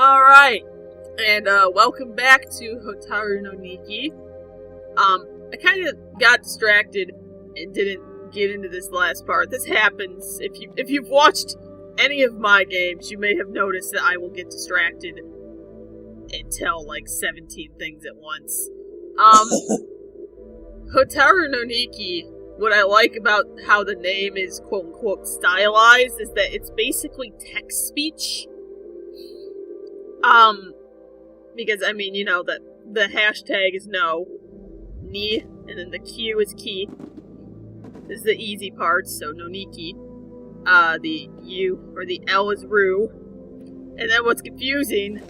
Alright, and welcome back to Hotaru no Niki. I kind of got distracted and didn't get into this last part. This happens. If you've watched any of my games, you may have noticed that I will get distracted and tell like 17 things at once. Hotaru no Niki, what I like about how the name is quote-unquote stylized is that it's basically text speech. Because, I mean, you know, that the hashtag is no, ni, and then the Q is ki. This is the easy part, so no Niki. The U, or the L is Ru. And then what's confusing,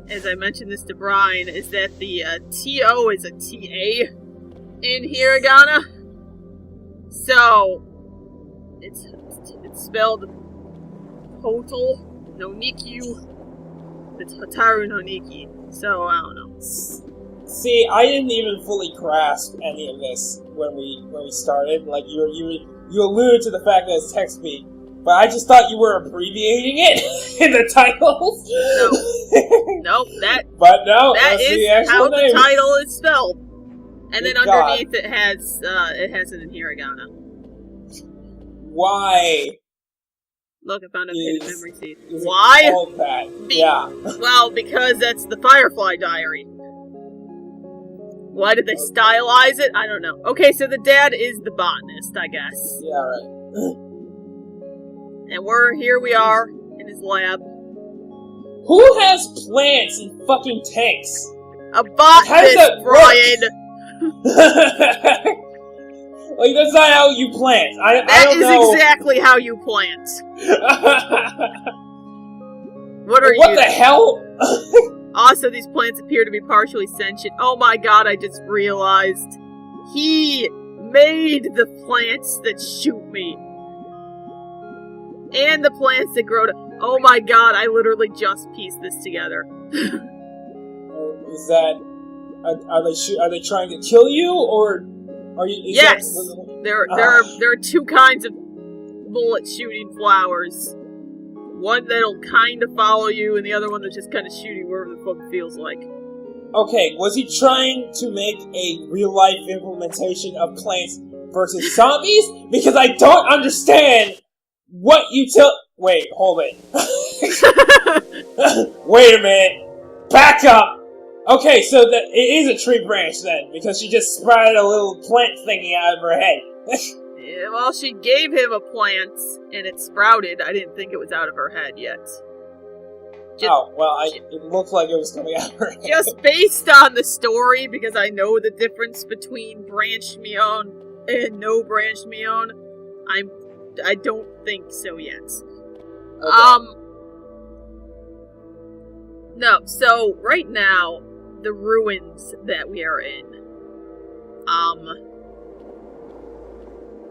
as I mentioned this to Brian, is that the TO is a TA in hiragana. So, it's spelled HtoL no Nikyu. It's Hotaru no Niki, so I don't know. See, I didn't even fully grasp any of this when we started. Like you alluded to the fact that it's text speak, but I just thought you were abbreviating it in the titles. Nope. That is how name. the title is spelled. And then Good underneath God. it has it in hiragana. Why? Look, I found a hidden memory seed. Why? All that. Yeah. Well, because that's the Firelfy diary. Why did they stylize it? I don't know. Okay, so the dad is the botanist, I guess. Yeah, right. And here we are in his lab. Who has plants in fucking tanks? A botanist, Brian! Like, that's not how you plant. I don't know. That is exactly how you plant. What are you? What the hell? Also, these plants appear to be partially sentient. Oh my god, I just realized. He made the plants that shoot me. And the plants that grow to... Oh my god, I literally just pieced this together. Is that... Are they trying to kill you, or... Yes! There are two kinds of bullet-shooting flowers. One that'll kind of follow you, and the other one that's just kind of shooting wherever the fuck it feels like. Okay, was he trying to make a real-life implementation of Plants vs. Zombies? Because I don't understand what you Wait, hold it. Wait a minute. Back up! Okay, so it is a tree branch then, because she just sprouted a little plant thingy out of her head. Yeah, well, she gave him a plant, and it sprouted. I didn't think it was out of her head yet. It looked like it was coming out of her head. Just based on the story, because I know the difference between branched Mion and no branched Mion, I don't think so yet. Okay. No, so right now, the ruins that we are in,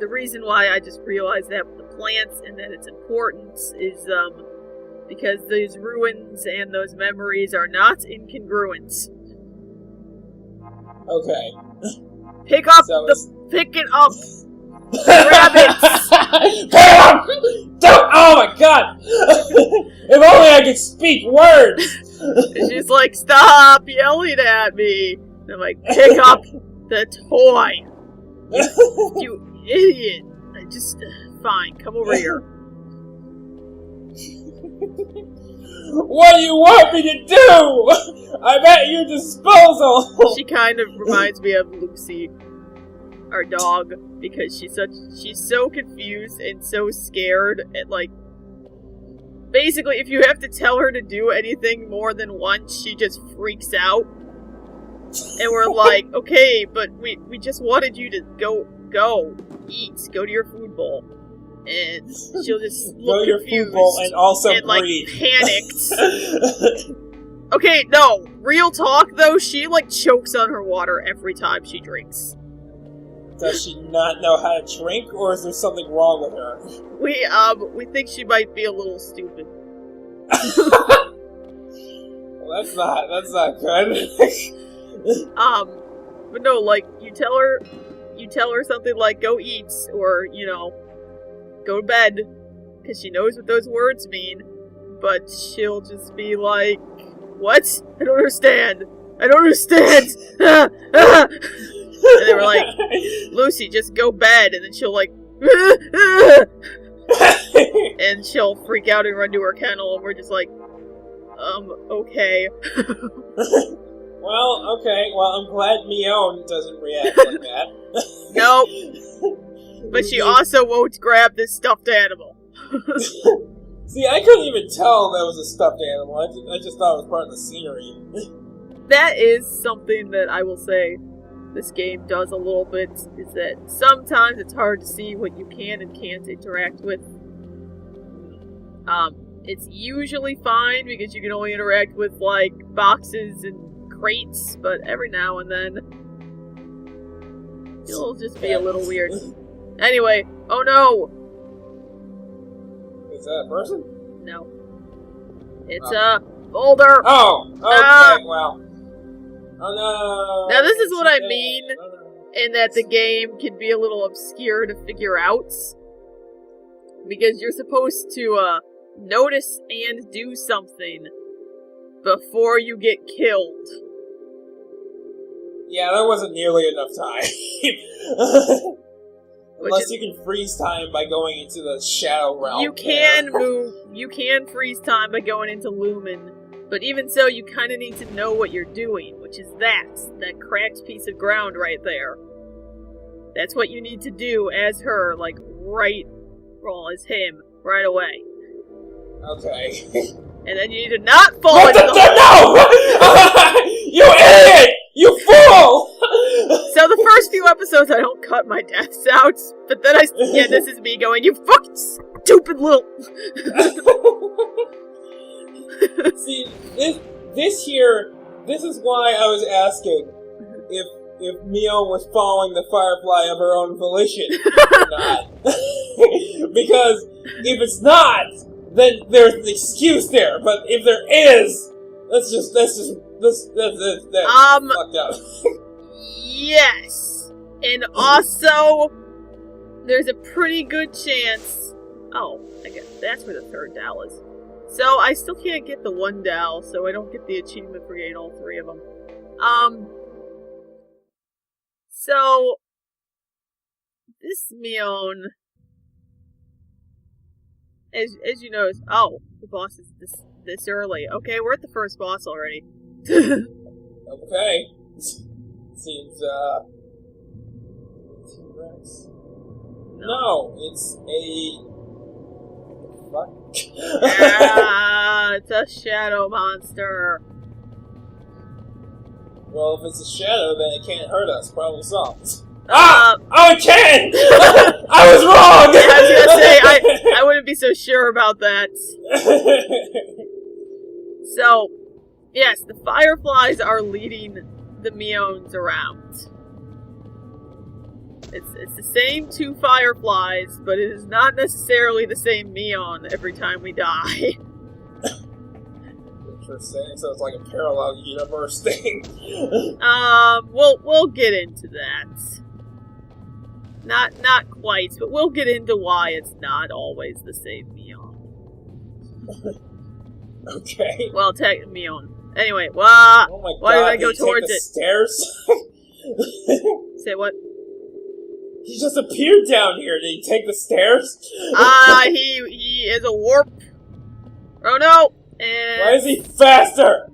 the reason why I just realized that with the plants and that it's important is, because those ruins and those memories are not incongruent. Okay. Pick it up! Grab it! Pick it up! Don't! Oh my god! If only I could speak words! She's like, stop yelling at me! And I'm like, pick up the toy! You idiot! Fine, come over here. What do you want me to do? I'm at your disposal! She kind of reminds me of Lucy, our dog, because she's so confused and so scared and like, basically if you have to tell her to do anything more than once, she just freaks out. And we're like, okay, but we just wanted you to go to your food bowl. And she'll just look go to your food bowl and also and breathe. Like panicked. Okay, no, real talk though, she like chokes on her water every time she drinks. Does she not know how to drink, or is there something wrong with her? We think she might be a little stupid. Well, that's not good. But no, like, you tell her something like, go eat, or, you know, go to bed, because she knows what those words mean, but she'll just be like, what? I don't understand. I don't understand. And they were like, Lucy, just go bed. And then she'll like, and she'll freak out and run to her kennel, and we're just like, okay. Well, okay. Well, I'm glad Mion doesn't react like that. Nope. But she also won't grab this stuffed animal. See, I couldn't even tell that was a stuffed animal. I just thought it was part of the scenery. That is something that I will say this game does a little bit, is that sometimes it's hard to see what you can and can't interact with. It's usually fine because you can only interact with, like, boxes and crates, but every now and then it'll just be a little weird. Anyway, oh no! Is that a person? No. It's a boulder! Oh! Okay, well. Oh no! Now this is what I mean, in that the game can be a little obscure to figure out. Because you're supposed to, notice and do something before you get killed. Yeah, that wasn't nearly enough time. Unless you can freeze time by going into the shadow realm. You can freeze time by going into Lumen, but even so, you kind of need to know what you're doing, which is that cracked piece of ground right there. That's what you need to do as her, like, as him, right away. Okay. And then you need to not fall into the No! You idiot! You fool! So the first few episodes I don't cut my deaths out, but then this is me going, you fucking stupid little... See, this is why I was asking if Mio was following the Firefly of her own volition or not. Because if it's not, then there's an excuse there. But if there is, that's fucked up. Yes, and also there's a pretty good chance. Oh, I guess that's where the third dowel is. So I still can't get the one dowel, so I don't get the achievement for getting all three of them. So this Mion, as you know, the boss is this early. Okay, we're at the first boss already. Okay. Seems T-Rex. No, it's a fuck. It's a shadow monster. Well, if it's a shadow, then it can't hurt us. Problem solved. Oh, it can! I was wrong! Yeah, I was gonna say, I wouldn't be so sure about that. So, yes, the Fireflies are leading the Mions around. It's the same two Fireflies, but it is not necessarily the same Mion every time we die. Interesting, so it's like a parallel universe thing. We'll get into that. Not quite, but we'll get into why it's not always the same Mion. Okay. Well, Mion. Anyway, why did I go towards it? Stairs? Say what? He just appeared down here. Did he take the stairs? He is a warp. Oh no! And why is he faster?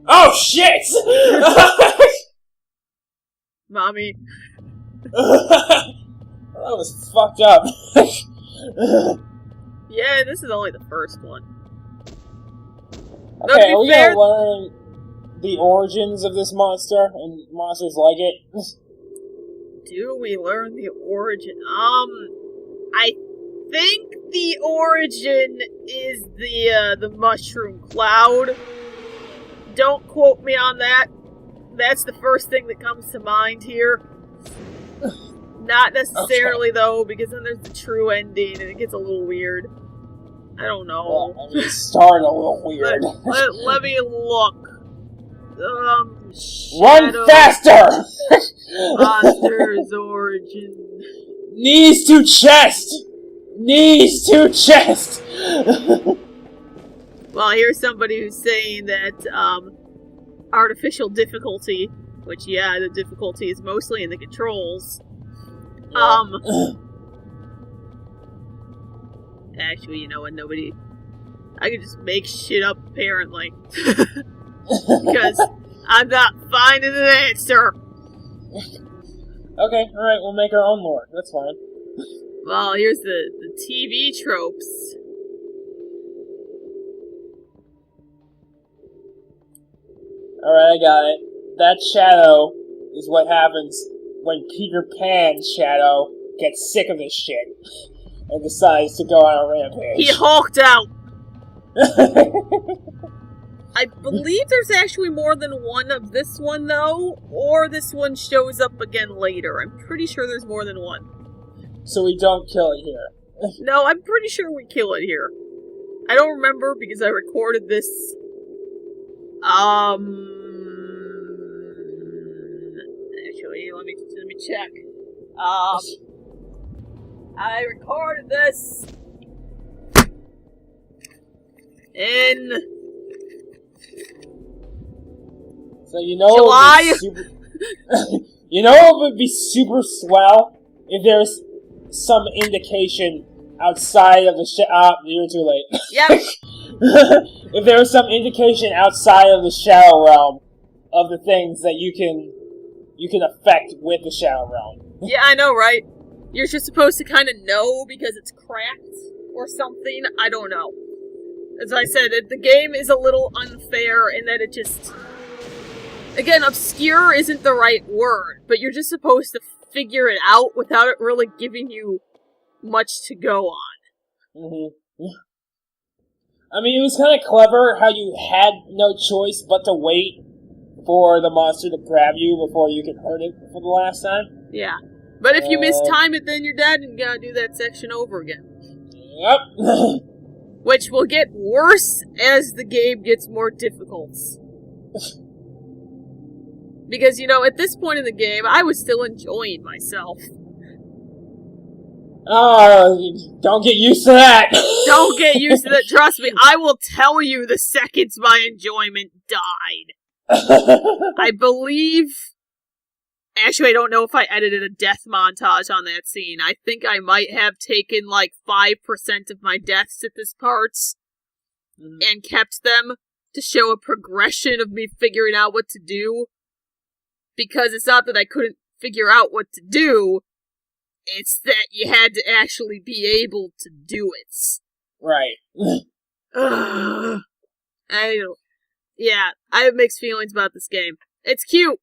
Oh shit! Mommy. That was fucked up. Yeah, this is only the first one. Okay, are we gonna learn the origins of this monster and monsters like it? Do we learn the origin? I think the origin is the mushroom cloud. Don't quote me on that. That's the first thing that comes to mind here. Not necessarily, though, because then there's the true ending, and it gets a little weird. I don't know. Well, I mean, it started a little weird. Let me look. Run faster! Monster's origin. Knees to chest! Knees to chest! Well, here's somebody who's saying that artificial difficulty, which, yeah, the difficulty is mostly in the controls. Yeah. Actually, you know what, nobody... I could just make shit up, apparently. Because I'm not finding an answer. Okay, alright, we'll make our own lore. That's fine. Well, here's the TV tropes. Alright, I got it. That shadow is what happens when Peter Pan's shadow gets sick of this shit and decides to go on a rampage. He hulked out! I believe there's actually more than one of this one, though, or this one shows up again later. I'm pretty sure there's more than one. So we don't kill it here. No, I'm pretty sure we kill it here. I don't remember because I recorded this. Actually, let me check. I recorded this in So you know July. You know what would be super swell if there's some indication outside of the you're too late. Yep. If there was some indication outside of the Shadow Realm of the things that you can affect with the Shadow Realm. Yeah, I know, right? You're just supposed to kind of know because it's cracked or something. I don't know. As I said, the game is a little unfair in that it just... Again, obscure isn't the right word, but you're just supposed to figure it out without it really giving you much to go on. Mm-hmm. I mean, it was kind of clever how you had no choice but to wait for the monster to grab you before you could hurt it for the last time. Yeah. But if you mistime it, then you're dead and you gotta do that section over again. Yep. Which will get worse as the game gets more difficult. Because, you know, at this point in the game, I was still enjoying myself. Oh, don't get used to that. Don't get used to that. Trust me, I will tell you the seconds my enjoyment died. I believe... Actually, I don't know if I edited a death montage on that scene. I think I might have taken like 5% of my deaths at this part and kept them to show a progression of me figuring out what to do. Because it's not that I couldn't figure out what to do, it's that you had to actually be able to do it. Right. I have mixed feelings about this game. It's cute.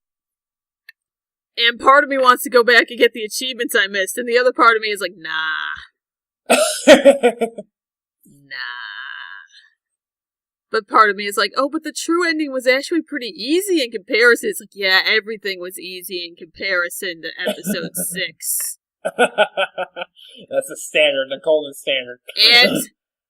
And part of me wants to go back and get the achievements I missed, and the other part of me is like, nah. But part of me is like, oh, but the true ending was actually pretty easy in comparison. It's like, yeah, everything was easy in comparison to episode 6. That's the standard, the golden standard.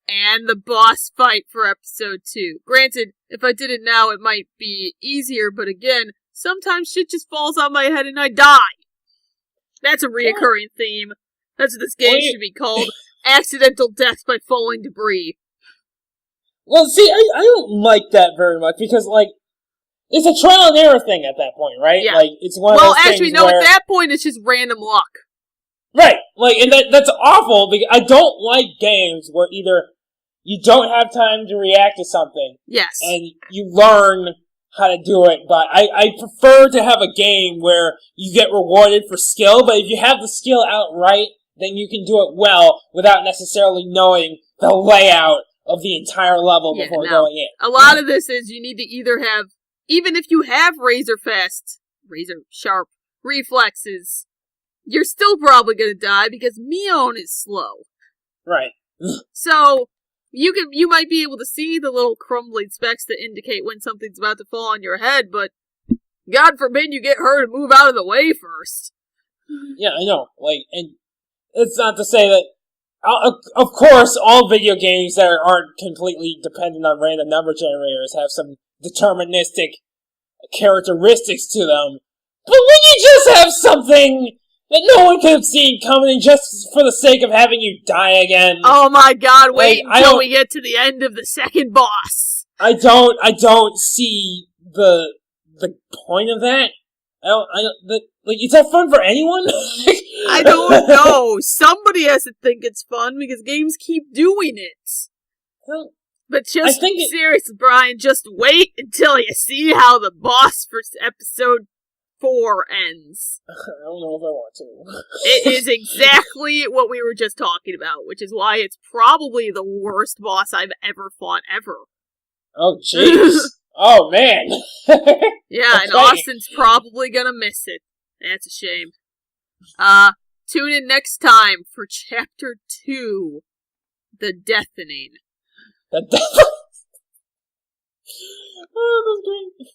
And the boss fight for episode 2. Granted, if I did it now, it might be easier, but again, sometimes shit just falls on my head and I die. That's a reoccurring theme. That's what this game should be called. Accidental death by falling debris. Well, see, I don't like that very much, because, like, it's a trial and error thing at that point, right? Yeah. Like, it's one of those things at that point, it's just random luck. Right. Like, and that's awful, because I don't like games where either you don't have time to react to something. Yes. And you learn how to do it, but I prefer to have a game where you get rewarded for skill, but if you have the skill outright, then you can do it well without necessarily knowing the layout of the entire level before going in. A lot of this is you need to either have, even if you have razor sharp reflexes, you're still probably gonna die because Mion is slow. Right. So, you might be able to see the little crumbling specks that indicate when something's about to fall on your head, but God forbid you get her to move out of the way first. Yeah, I know. Like, and it's not to say that, of course, all video games that aren't completely dependent on random number generators have some deterministic characteristics to them. But when you just have something that no one could have seen coming just for the sake of having you die again. Oh my god, wait Like, until we get to the end of the second boss. I don't see the point of that. Is that fun for anyone? I don't know. Somebody has to think it's fun because games keep doing it. Well, but just seriously, Brian, just wait until you see how the boss for episode 4 ends. I don't know if I want to. It is exactly what we were just talking about, which is why it's probably the worst boss I've ever fought ever. Oh, jeez. Oh, man. Yeah, and Austin's probably gonna miss it. That's a shame. Tune in next time for Chapter 2, The Deafening. Oh, that's great.